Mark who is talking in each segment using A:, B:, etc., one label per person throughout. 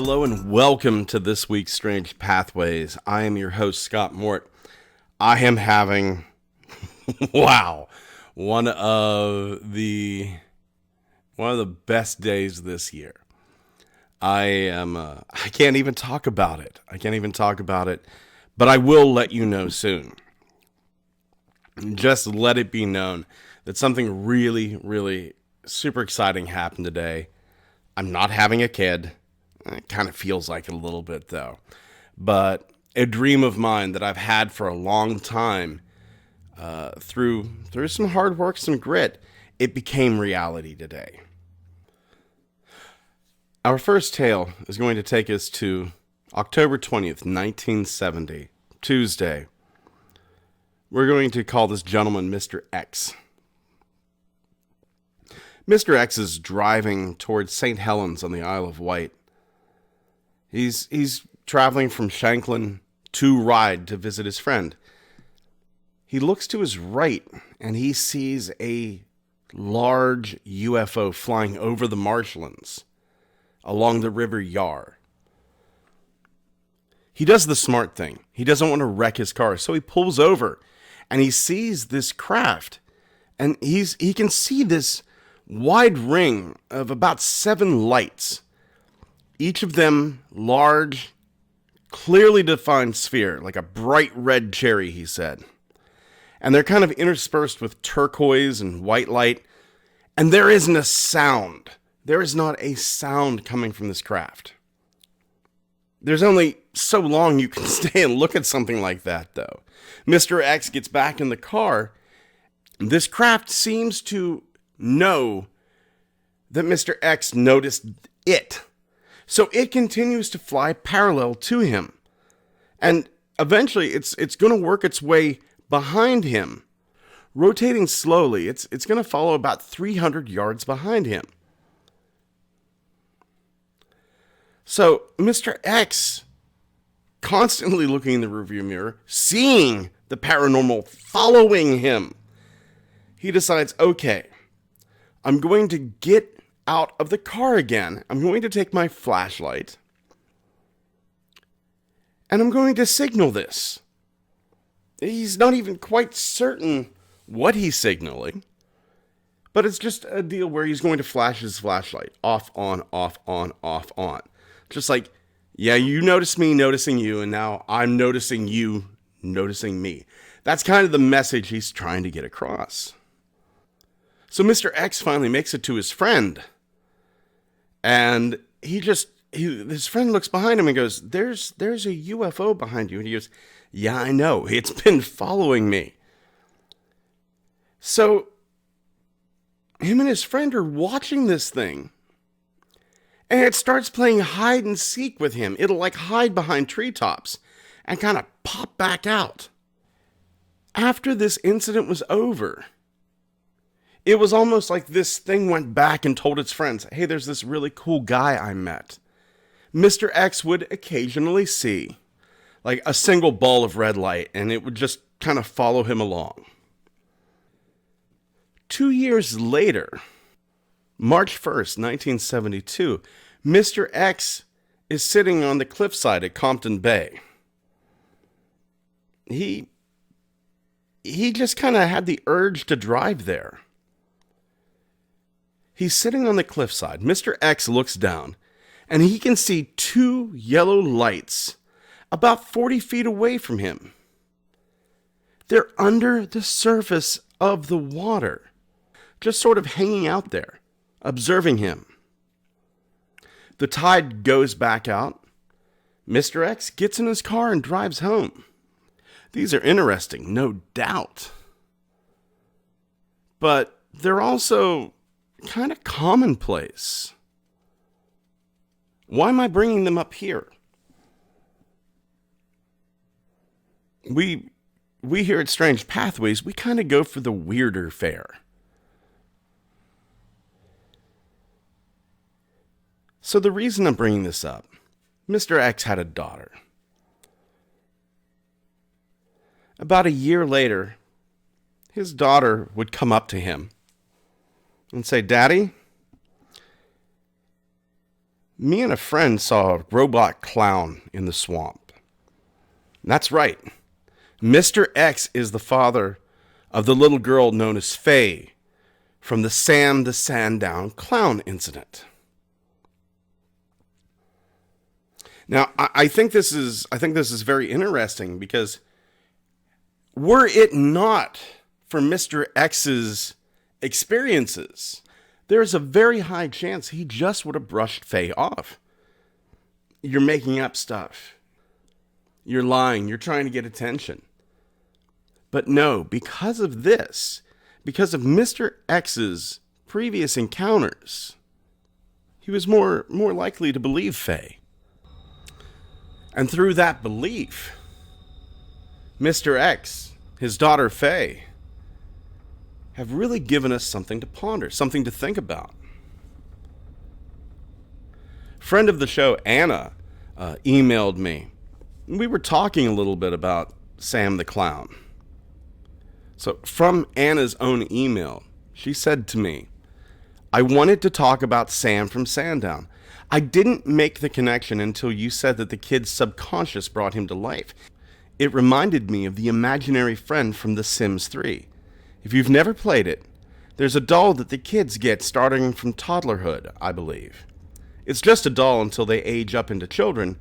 A: Hello and welcome to this week's Strange Pathways. I am your host, Scott Mort. I am having, one of the best days this year. I can't even talk about it. But I will let you know soon. Just let it be known that something really, really super exciting happened today. I'm not having a kid. It kind of feels like it a little bit, though. But a dream of mine that I've had for a long time, through some hard work, some grit, it became reality today. Our first tale is going to take us to October 20th, 1970, Tuesday. We're going to call this gentleman Mr. X. Mr. X is driving towards St. Helens on the Isle of Wight. He's traveling from Shanklin to Ryde to visit his friend. He looks to his right and he sees a large UFO flying over the marshlands along the River Yar. He does the smart thing. He doesn't want to wreck his car, so he pulls over and he sees this craft, and he can see this wide ring of about 7 lights. Each of them large, clearly defined sphere, like a bright red cherry, he said. And they're kind of interspersed with turquoise and white light. And there isn't a sound. There is not a sound coming from this craft. There's only so long you can stay and look at something like that, though. Mr. X gets back in the car. This craft seems to know that Mr. X noticed it. So it continues to fly parallel to him. And eventually it's going to work its way behind him. Rotating slowly, it's going to follow about 300 yards behind him. So Mr. X, constantly looking in the rearview mirror, seeing the paranormal following him, he decides, okay, I'm going to get out of the car again. I'm going to take my flashlight and I'm going to signal this. He's not even quite certain what he's signaling, but it's just a deal where he's going to flash his flashlight off, on, off, on, off, on. Just like, yeah, you noticed me noticing you, and now I'm noticing you noticing me. That's kind of the message he's trying to get across. So Mr. X finally makes it to his friend. And his friend looks behind him and goes, there's a UFO behind you. And he goes, yeah, I know. It's been following me. So him and his friend are watching this thing. And it starts playing hide and seek with him. It'll like hide behind treetops and kind of pop back out. After this incident was over, it was almost like this thing went back and told its friends, hey, there's this really cool guy I met. Mr. X would occasionally see like a single ball of red light, and it would just kind of follow him along. 2 years later, March 1st, 1972, Mr. X is sitting on the cliffside at Compton Bay. He just kind of had the urge to drive there. He's sitting on the cliffside. Mr. X looks down, and he can see 2 yellow lights about 40 feet away from him. They're under the surface of the water, just sort of hanging out there, observing him. The tide goes back out. Mr. X gets in his car and drives home. These are interesting, no doubt. But they're also kind of commonplace. Why am I bringing them up here? We here at Strange Pathways, we kind of go for the weirder fare. So the reason I'm bringing this up, Mr. X had a daughter. About a year later, his daughter would come up to him and say, Daddy, Me and a friend saw a robot clown in the swamp. That's right. Mr. X is the father of the little girl known as Faye from the Sam the Sandown clown incident. Now, I think this is very interesting because were it not for Mr. X's experiences, there's a very high chance he just would have brushed Faye off. You're making up stuff. You're lying. You're trying to get attention. But no, because of this, because of Mr. X's previous encounters, he was more likely to believe Faye. And through that belief, Mr. X, his daughter Faye, have really given us something to ponder, something to think about. Friend of the show, Anna, emailed me. We were talking a little bit about Sam the Clown. So from Anna's own email, she said to me, I wanted to talk about Sam from Sandown. I didn't make the connection until you said that the kid's subconscious brought him to life. It reminded me of the imaginary friend from The Sims 3. If you've never played it, there's a doll that the kids get starting from toddlerhood, I believe. It's just a doll until they age up into children,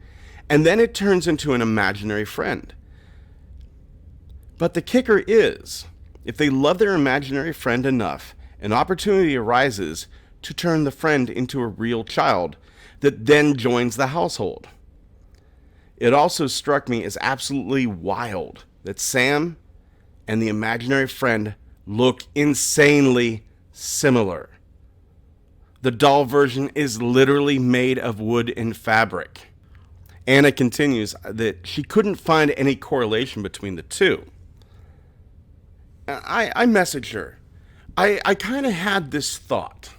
A: and then it turns into an imaginary friend. But the kicker is, if they love their imaginary friend enough, an opportunity arises to turn the friend into a real child that then joins the household. It also struck me as absolutely wild that Sam and the imaginary friend look insanely similar. The doll version is literally made of wood and fabric. Anna continues that she couldn't find any correlation between the two. I messaged her. I kind of had this thought.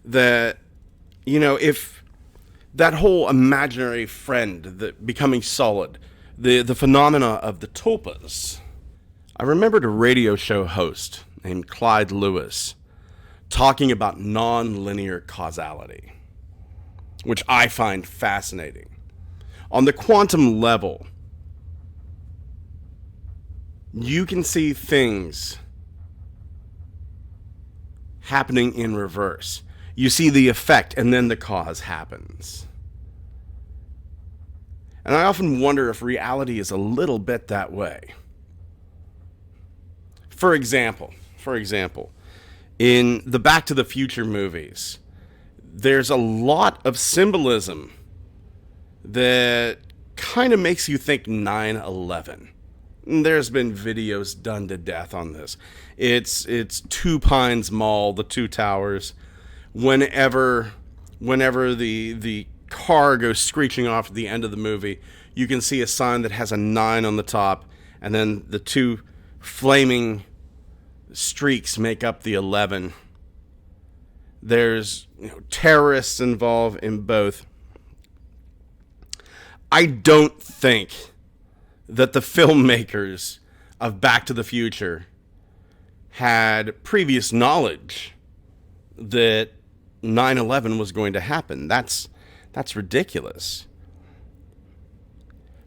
A: That, if that whole imaginary friend, that becoming solid, the phenomena of the tulpas. I remembered a radio show host named Clyde Lewis talking about non-linear causality, which I find fascinating. On the quantum level, you can see things happening in reverse. You see the effect, and then the cause happens. And I often wonder if reality is a little bit that way. For example, in the Back to the Future movies, there's a lot of symbolism that kind of makes you think 9/11. There's been videos done to death on this. It's Two Pines Mall, the two towers. Whenever the car goes screeching off at the end of the movie, you can see a sign that has a 9 on the top, and then the two flaming streaks make up the 11. There's terrorists involved in both. I don't think that the filmmakers of Back to the Future had previous knowledge that 9/11 was going to happen. That's ridiculous.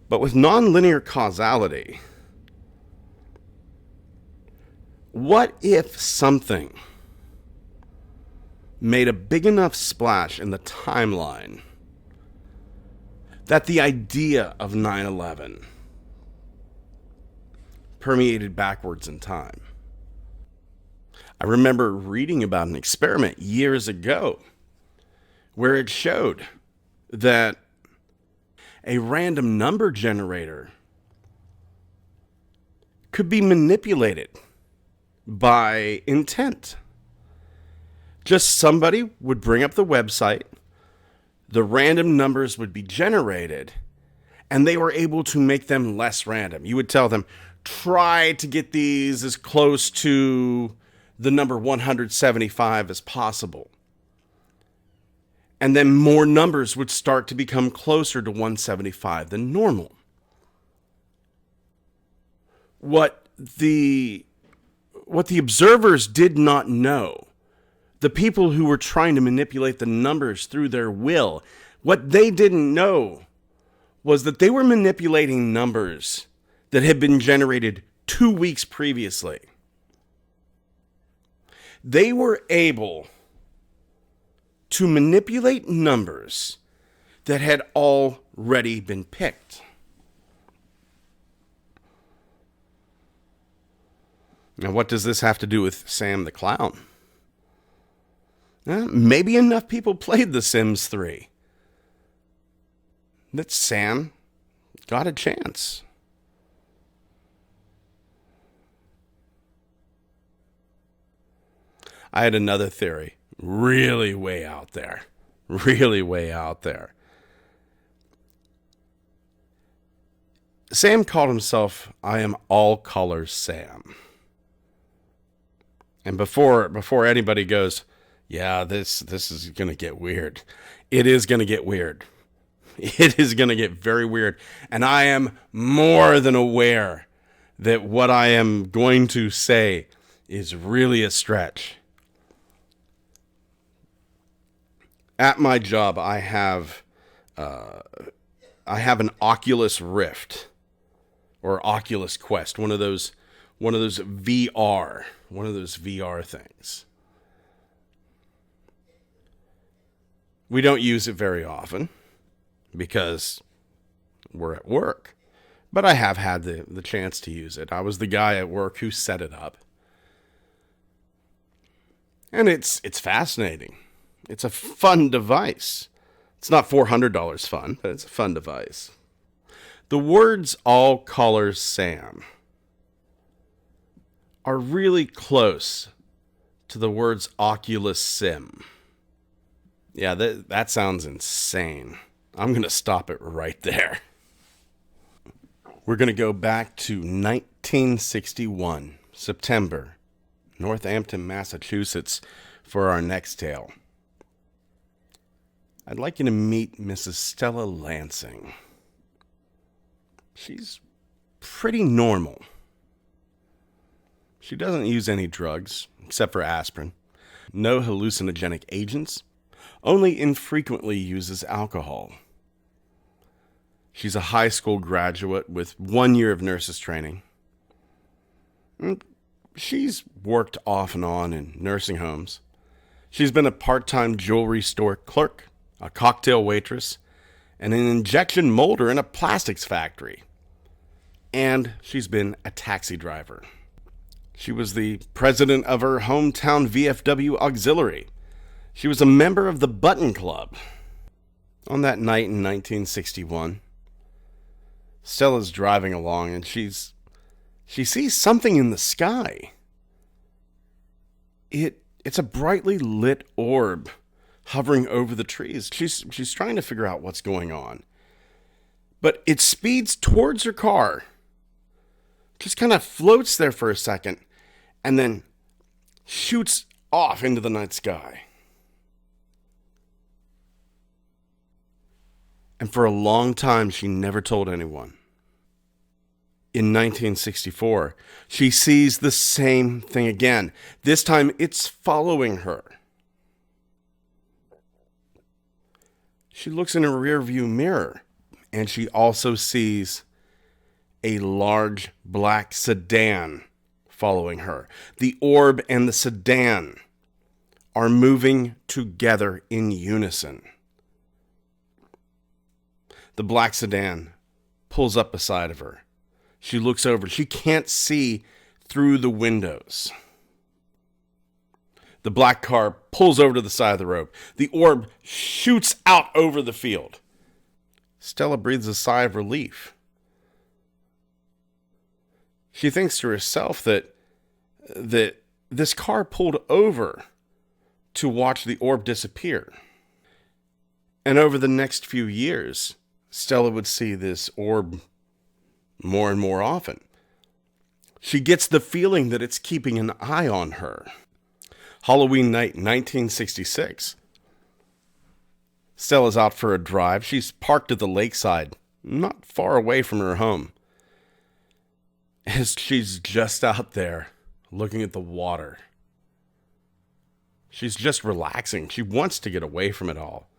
A: But with nonlinear causality, what if something made a big enough splash in the timeline that the idea of 9/11 permeated backwards in time? I remember reading about an experiment years ago where it showed that a random number generator could be manipulated by intent. Just somebody would bring up the website, the random numbers would be generated, and they were able to make them less random. You would tell them, try to get these as close to the number 175 as possible. And then more numbers would start to become closer to 175 than normal. What the observers did not know, The people who were trying to manipulate the numbers through their will, what they didn't know was that they were manipulating numbers that had been generated 2 weeks previously. They were able to manipulate numbers that had already been picked. Now, what does this have to do with Sam the Clown? Maybe enough people played The Sims 3 that Sam got a chance. I had another theory, really way out there. Really way out there. Sam called himself, I am all colors Sam. And before anybody goes, yeah, this is going to get weird. It is going to get weird. It is going to get very weird. And I am more than aware that what I am going to say is really a stretch. At my job, I have an Oculus Rift or Oculus Quest, one of those VR things. We don't use it very often because we're at work, but I have had the chance to use it. I was the guy at work who set it up, and it's fascinating. It's a fun device. It's not $400 fun, but it's a fun device. The words all colors Sam are really close to the words Oculus Sim. Yeah, that sounds insane. I'm going to stop it right there. We're going to go back to 1961, September, Northampton, Massachusetts, for our next tale. I'd like you to meet Mrs. Stella Lansing. She's pretty normal. She doesn't use any drugs, except for aspirin. No hallucinogenic agents. Only infrequently uses alcohol. She's a high school graduate with 1 year of nurse's training. She's worked off and on in nursing homes. She's been a part-time jewelry store clerk, a cocktail waitress, and an injection molder in a plastics factory. And she's been a taxi driver. She was the president of her hometown VFW auxiliary. She was a member of the Button Club. On that night in 1961, Stella's driving along and she sees something in the sky. It's a brightly lit orb hovering over the trees. She's trying to figure out what's going on. But it speeds towards her car. Just kind of floats there for a second and then shoots off into the night sky. And for a long time, she never told anyone. In 1964, she sees the same thing again. This time, it's following her. She looks in her rearview mirror, and she also sees a large black sedan following her. The orb and the sedan are moving together in unison. The black sedan pulls up beside of her. She looks over. She can't see through the windows. The black car pulls over to the side of the road. The orb shoots out over the field. Stella breathes a sigh of relief. She thinks to herself that this car pulled over to watch the orb disappear. And over the next few years, Stella would see this orb more and more often. She gets the feeling that it's keeping an eye on her. Halloween night, 1966. Stella's out for a drive. She's parked at the lakeside, not far away from her home. As she's just out there looking at the water, She's just relaxing. She wants to get away from it all.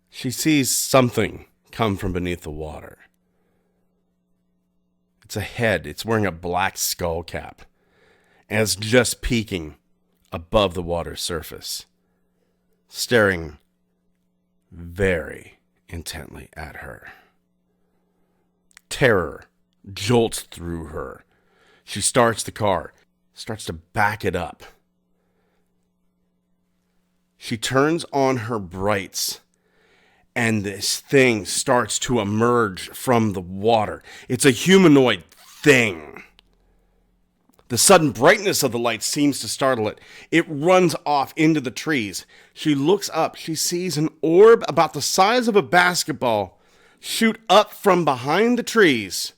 A: She sees something come from beneath the water. It's a head. It's wearing a black skull cap. And it's just peeking above the water's surface, staring very intently at her. Terror jolts through her. She starts the car, starts to back it up. She turns on her brights, and this thing starts to emerge from the water. It's a humanoid thing. The sudden brightness of the light seems to startle it. It runs off into the trees. She looks up. She sees an orb about the size of a basketball shoot up from behind the trees.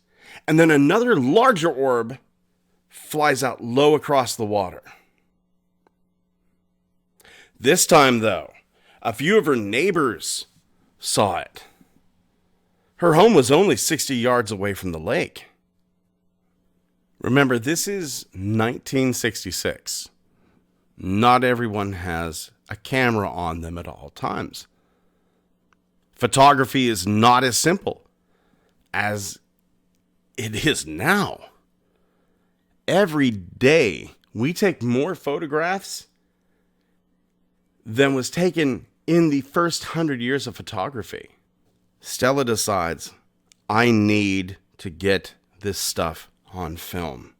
A: And then another larger orb flies out low across the water. This time, though, a few of her neighbors saw it. Her home was only 60 yards away from the lake. Remember, this is 1966. Not everyone has a camera on them at all times. Photography is not as simple as it is now. Every day, we take more photographs than was taken in the first 100 years of photography. Stella decides, I need to get this stuff on film.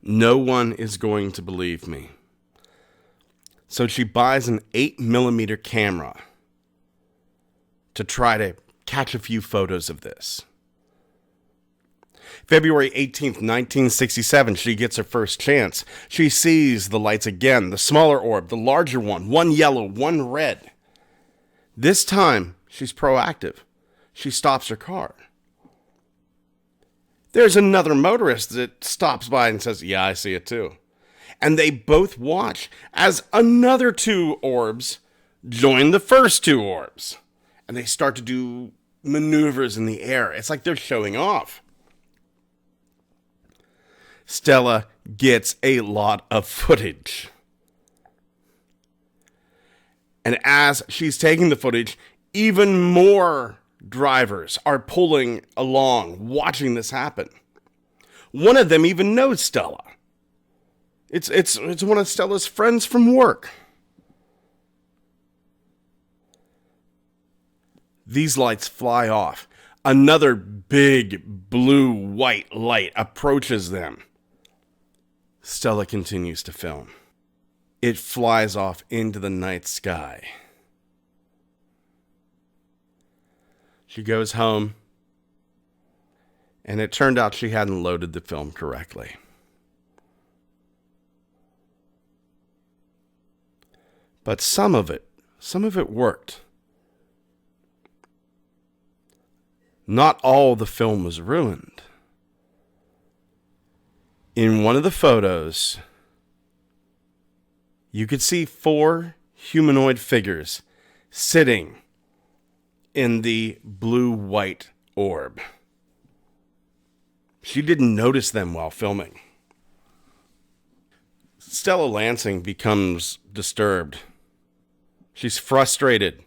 A: No one is going to believe me. So she buys an 8mm camera to try to catch a few photos of this. February 18th, 1967, she gets her first chance. She sees the lights again, the smaller orb, the larger one yellow, one red. This time, she's proactive. She stops her car. There's another motorist that stops by and says, yeah, I see it too. And they both watch as another two orbs join the first two orbs. And they start to do maneuvers in the air. It's like they're showing off. Stella gets a lot of footage. And as she's taking the footage, even more drivers are pulling along, watching this happen. One of them even knows Stella. It's one of Stella's friends from work. These lights fly off. Another big blue-white light approaches them. Stella continues to film. It flies off into the night sky. She goes home, and it turned out she hadn't loaded the film correctly. But some of it worked. Not all the film was ruined. In one of the photos, you could see 4 humanoid figures sitting in the blue-white orb. She didn't notice them while filming. Stella Lansing becomes disturbed. She's frustrated.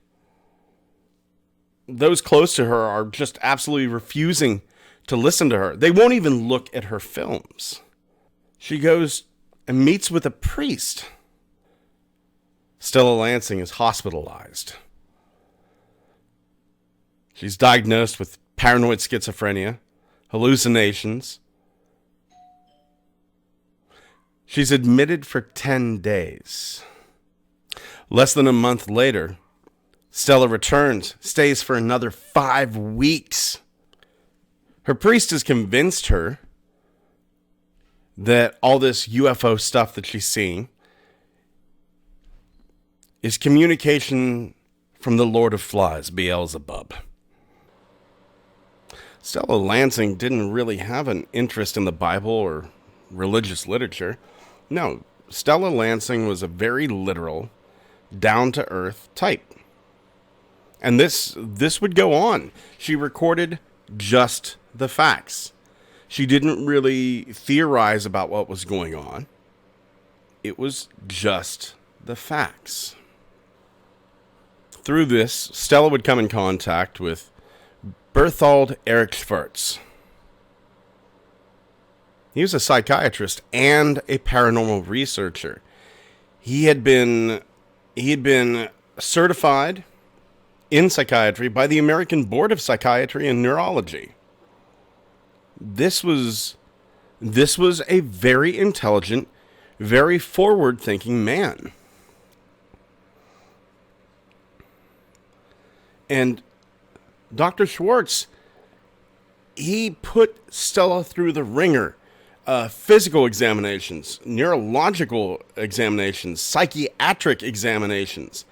A: Those close to her are just absolutely refusing to listen to her. They won't even look at her films. She goes and meets with a priest. Stella Lansing is hospitalized. She's diagnosed with paranoid schizophrenia, hallucinations. She's admitted for 10 days. Less than a month later, Stella returns, stays for another 5 weeks. Her priest has convinced her that all this UFO stuff that she's seeing is communication from the Lord of Flies, Beelzebub. Stella Lansing didn't really have an interest in the Bible or religious literature. No, Stella Lansing was a very literal, down-to-earth type. And this would go on. She recorded just the facts. She didn't really theorize about what was going on. It was just the facts. Through this, Stella would come in contact with Berthold Erich Schwartz. He was a psychiatrist and a paranormal researcher. He had been certified in psychiatry by the American Board of Psychiatry and Neurology. This was a very intelligent, very forward-thinking man. And Dr. Schwartz, he put Stella through the ringer. Physical examinations, neurological examinations, psychiatric examinations.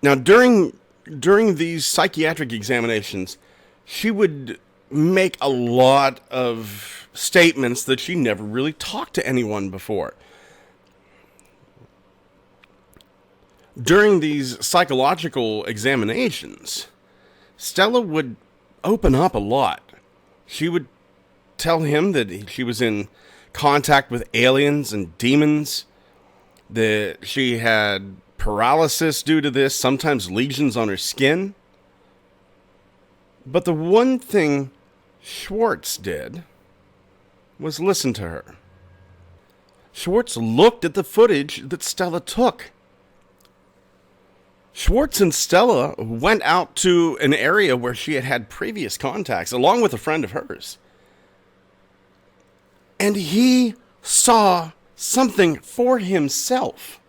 A: Now, during these psychiatric examinations, she would make a lot of statements that she never really talked to anyone before. During these psychological examinations, Stella would open up a lot. She would tell him that she was in contact with aliens and demons, that she had paralysis due to this, sometimes lesions on her skin. But the one thing Schwartz did was listen to her. Schwartz looked at the footage that Stella took. Schwartz and Stella went out to an area where she had had previous contacts, along with a friend of hers. And he saw something for himself.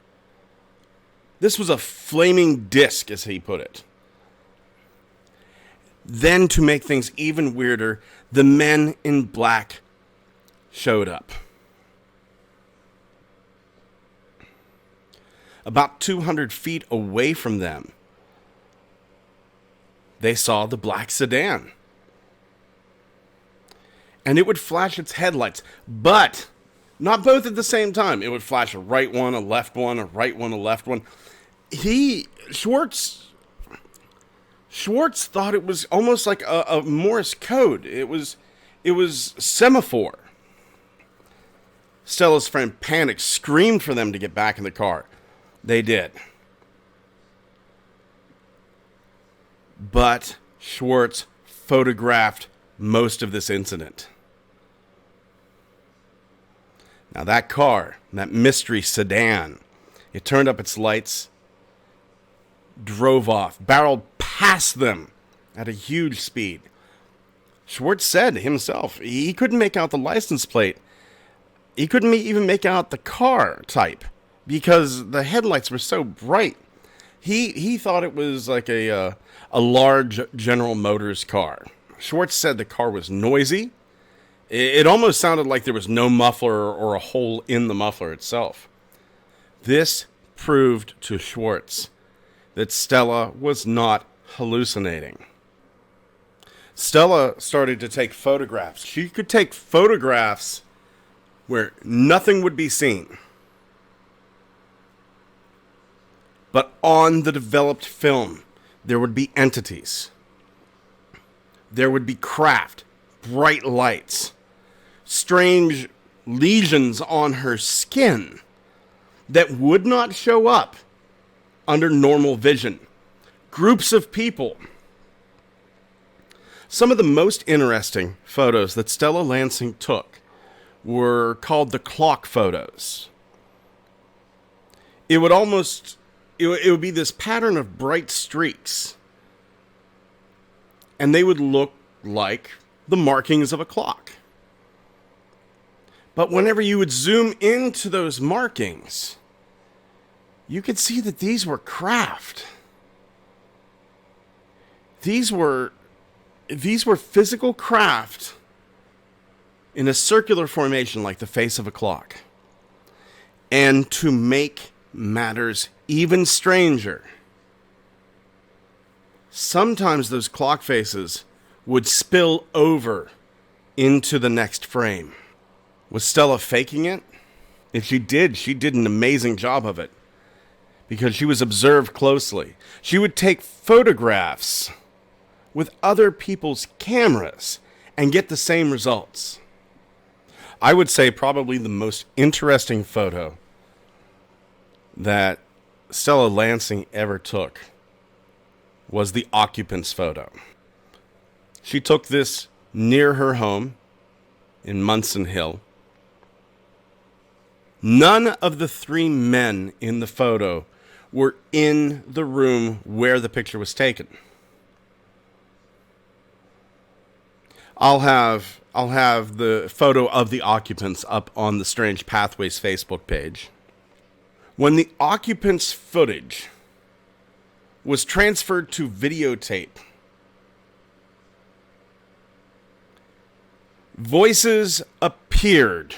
A: This was a flaming disc, as he put it. Then, to make things even weirder, the men in black showed up. About 200 feet away from them, they saw the black sedan. And it would flash its headlights, but not both at the same time. It would flash a right one, a left one, a right one, a left one. Schwartz thought it was almost like a Morse code. It was semaphore. Stella's friend panicked, screamed for them to get back in the car. They did. But Schwartz photographed most of this incident. Now that car, that mystery sedan, it turned up its lights, drove off, barreled past them at a huge speed. Schwartz said himself he couldn't make out the license plate. He couldn't even make out the car type, because the headlights were so bright. He thought it was like a large General Motors car. Schwartz said the car was noisy. It almost sounded like there was no muffler or a hole in the muffler itself. This proved to Schwartz that Stella was not hallucinating. Stella started to take photographs. She could take photographs where nothing would be seen. But on the developed film, there would be entities. There would be craft, bright lights, strange lesions on her skin that would not show up under normal vision. Groups of people. Some of the most interesting photos that Stella Lansing took were called the clock photos. It would be this pattern of bright streaks, and they would look like the markings of a clock. But whenever you would zoom into those markings, you could see that these were craft. These were physical craft in a circular formation like the face of a clock. And to make matters even stranger, sometimes those clock faces would spill over into the next frame. Was Stella faking it? If she did an amazing job of it, because she was observed closely. She would take photographs with other people's cameras and get the same results. I would say probably the most interesting photo that Stella Lansing ever took was the occupant's photo. She took this near her home in Munson Hill. None of the three men in the photo were in the room where the picture was taken. I'll have the photo of the occupants up on the Strange Pathways Facebook page. When the occupants' footage was transferred to videotape, voices appeared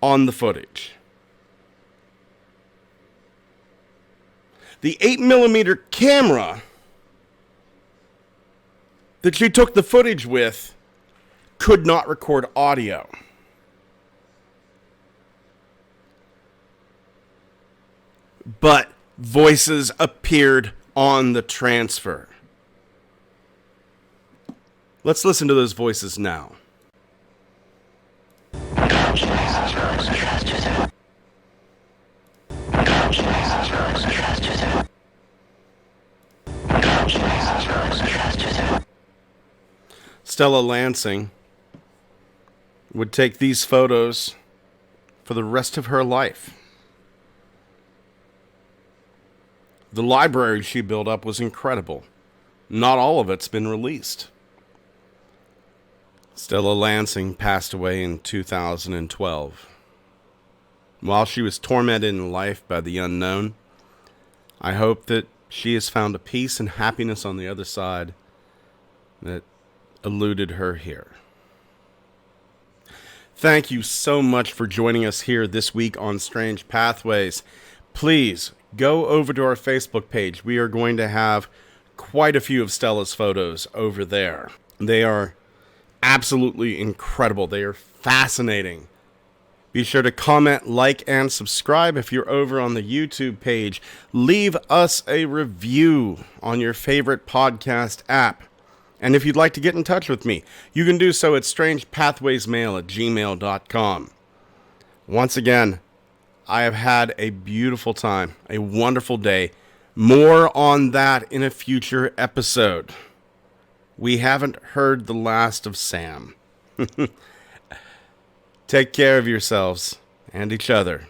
A: on the footage. The 8mm camera that she took the footage with could not record audio. But voices appeared on the transfer. Let's listen to those voices now. Stella Lansing would take these photos for the rest of her life. The library she built up was incredible. Not all of it's been released. Stella Lansing passed away in 2012. While she was tormented in life by the unknown, I hope that she has found a peace and happiness on the other side that eluded her here. Thank you so much for joining us here this week on Strange Pathways. Please go over to our Facebook page. We are going to have quite a few of Stella's photos over there. They are absolutely incredible. They are fascinating. Be sure to comment, like, and subscribe if you're over on the YouTube page. Leave us a review on your favorite podcast app. And if you'd like to get in touch with me, you can do so at strangepathwaysmail@gmail.com. Once again, I have had a beautiful time, a wonderful day. More on that in a future episode. We haven't heard the last of Sam. Take care of yourselves and each other.